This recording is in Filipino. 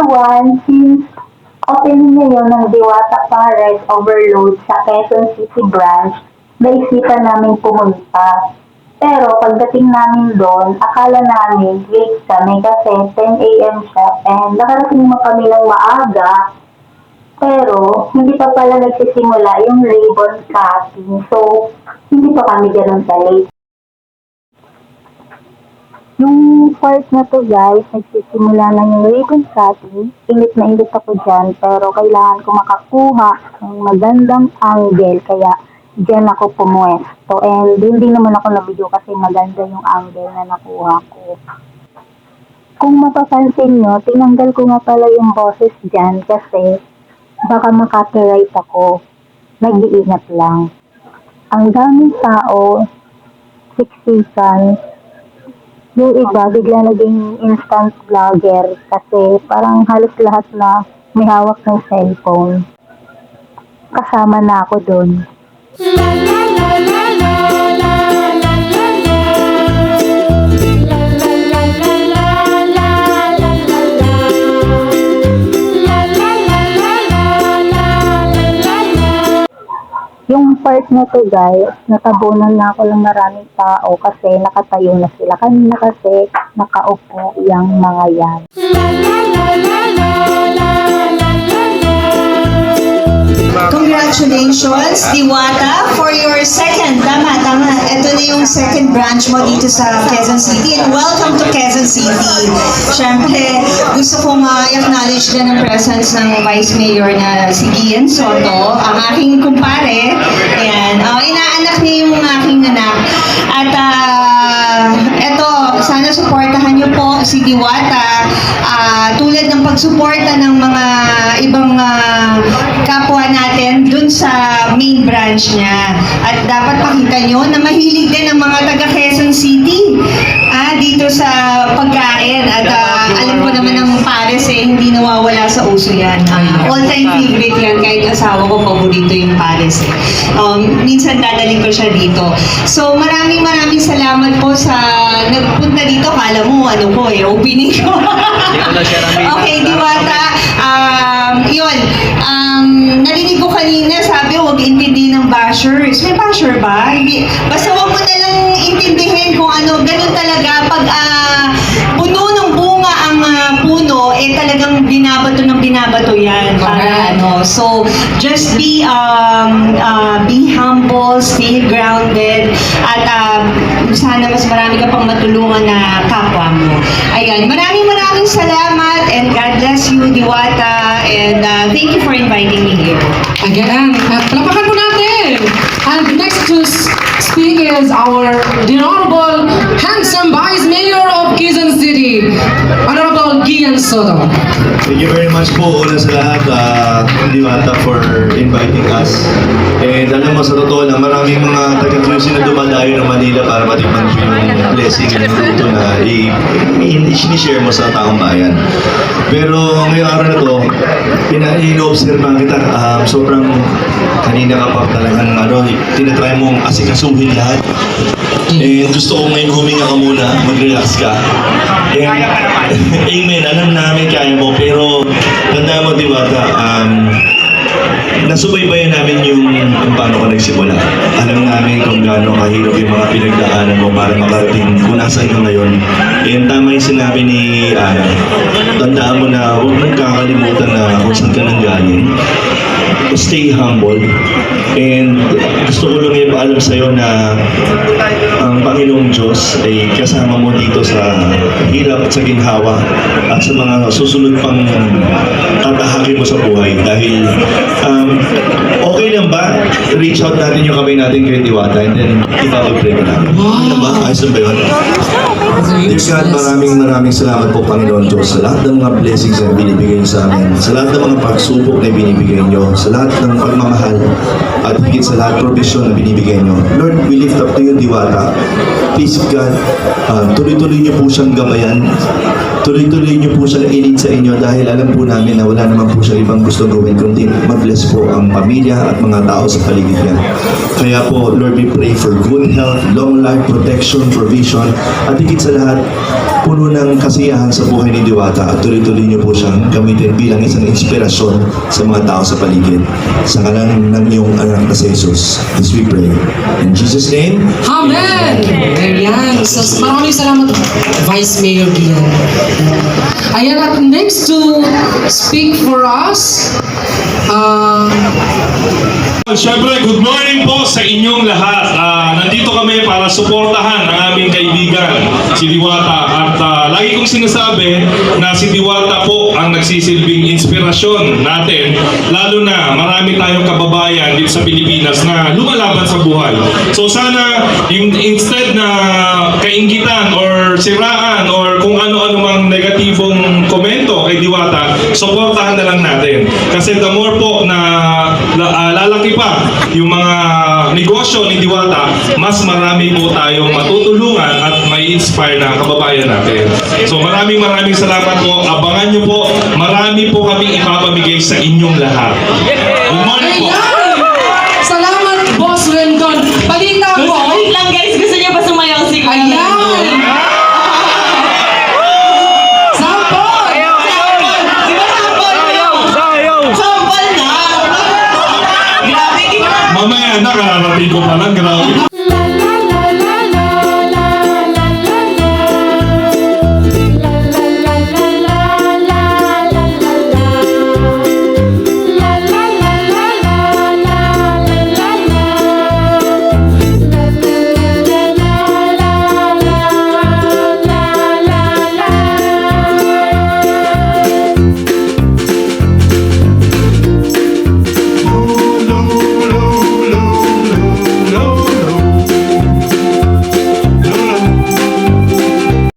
one, since opening ngayon ng Diwata Pares Overload sa Quezon City branch, naisipan namin pumunta. Pero pagdating namin doon, akala namin late kami kasi 10 a.m. siya and nakarating mo kami ng maaga. Pero hindi pa pala nagsisimula yung ribbon cutting. So, hindi pa kami ganun ka-late. Yung part na to guys, nagsisimula na yung ribbon cutting. Init na init ako dyan, pero kailangan ko makakuha ng magandang angle. Kaya dyan ako pumuesto. And hindi naman ako na-video kasi maganda yung angle na nakuha ko. Kung mapapansin nyo, tinanggal ko nga pala yung boses dyan kasi baka makapiright ako. Nag-iingat lang. Ang daming tao, siksikan. Yung iba, bigla naging instant vlogger kasi parang halos lahat na may hawak ng cellphone. Kasama na ako doon. Yung part na to guys, natabunan na ako ng maraming tao kasi nakatayo na sila. Kanina kasi nakaupo yung mga yan. Congratulations, Diwata, for your second. Tama. Ito na yung second branch mo dito sa Quezon City. And welcome to Quezon City. Siyempre, gusto kong i-acknowledge din ang presence ng Vice Mayor na si Gian Soto, ang aking kumpare. Ayan. Inaanak niya yung aking anak. At eto, sana suportahan niyo po si Diwata tulad ng pagsuporta ng mga ibang kapwa natin dun sa main branch niya. At dapat pakita nyo na mahilig din ang mga taga Quezon City dito sa pagkain. At alam ko naman ang pares hindi nawawala sa uso yan. All-time favorite yan. Kahit asawa ko, paborito yung pares minsan dadaling ko siya dito. So maraming salamat po sa nagpunta dito. Kala mo, opening ko. Okay, Diwata. Yun. Narinig ko kanina, sabi, huwag intindihin ng bashers. May basher ba? Hindi. Basta huwag mo na lang intindihin kung ganun talaga. Pag puno ng bunga ang puno, talagang binabato yan. Para So, just be humble, stay grounded, at sana mas marami ka pang matulungan na kapwa mo. Ayan, maraming salamat, and God bless you, Diwata, and thank you for inviting me here. Again, palapakan po natin! And next to speak is the Honorable Handsome Vice Mayor of Quezon City, Honorable Gian Soto. Thank you very much po una sa lahat, Diwata, for inviting us. And alam mo, sa totoo lang, maraming mga taga-QC na dumadayo ng Manila para matikman yung blessing ng luto na i-share mo sa taong bayan. Pero ngayong araw na to, ina-observe kita, sobrang kanina ka pa talagang tinatry mong asikasuhin lahat. And gusto ko ngayon huminga ka muna, mag-relax ka. And, amen, alam namin kaya mo, pero tanda mo, Diwata, nasubaybayan namin yung paano ka nagsimula. Alam namin kung gaano kahirap yung mga pinagdaanan mo para makarating kung nasaan ka ngayon. And tama yung sinabi ni Ana. Tandaan mo na huwag mong kakalimutan na kung saan ka nanggaling. Stay humble. And gusto ko lang ipaalam sa'yo na ang Panginoong Diyos ay kasama mo dito sa hirap at sa ginhawa at sa mga susunod pang tatahakin mo sa buhay. Dahil okay lang ba? Reach out natin yung kamay natin kay Diwata and then ipapag-pray ka natin. Okay lang ba? Ayos na ba yun? Dear God, maraming salamat po, Panginoon Diyos, sa lahat ng mga blessings na binibigay niyo sa amin, sa lahat ng mga pagsubok na binibigay niyo, sa lahat ng pagmamahal, at higit sa lahat provision na binibigay niyo. Lord, we lift up to you, Diwata. Please, God, tuloy-tuloy niyo po siyang gabayan tuloy-tuloy niyo po siyang i-lead sa inyo dahil alam po namin na wala naman po siya ibang gusto gawin kundi mag-bless po ang pamilya at mga tao sa paligid niya. Kaya po, Lord, we pray for good health, long life, protection, provision, at higit sa lahat, puno ng kasiyahan sa buhay ni Diwata at tuloy-tuloy niyo po siyang gamitin bilang isang inspirasyon sa mga tao sa paligid. Sa ngalan ng iyong anak na si Jesus, this we pray. In Jesus' name, Amen! Ayan. So, maraming salamat, Vice Mayor Gian. Ayan, at next to speak for us, Siyempre, good morning po sa inyong lahat. Nandito kami para suportahan ang aming kaibigan, si Diwata. At lagi kong sinasabi na si Diwata po ang nagsisilbing inspirasyon natin. Lalo na marami tayong kababayan dito sa Pilipinas na lumalaban sa buhay. So sana, instead na kainggitan or siraan or kung ano-ano mang negatibong komento kay Diwata, suportahan na lang natin. Kasi the more po na lalaki pa yung mga negosyo ni Diwata, mas marami po tayong matutulungan at may inspire na kababayan natin. So maraming salamat po. Abangan nyo po. Marami po kaming ipapamigay sa inyong lahat. Good morning.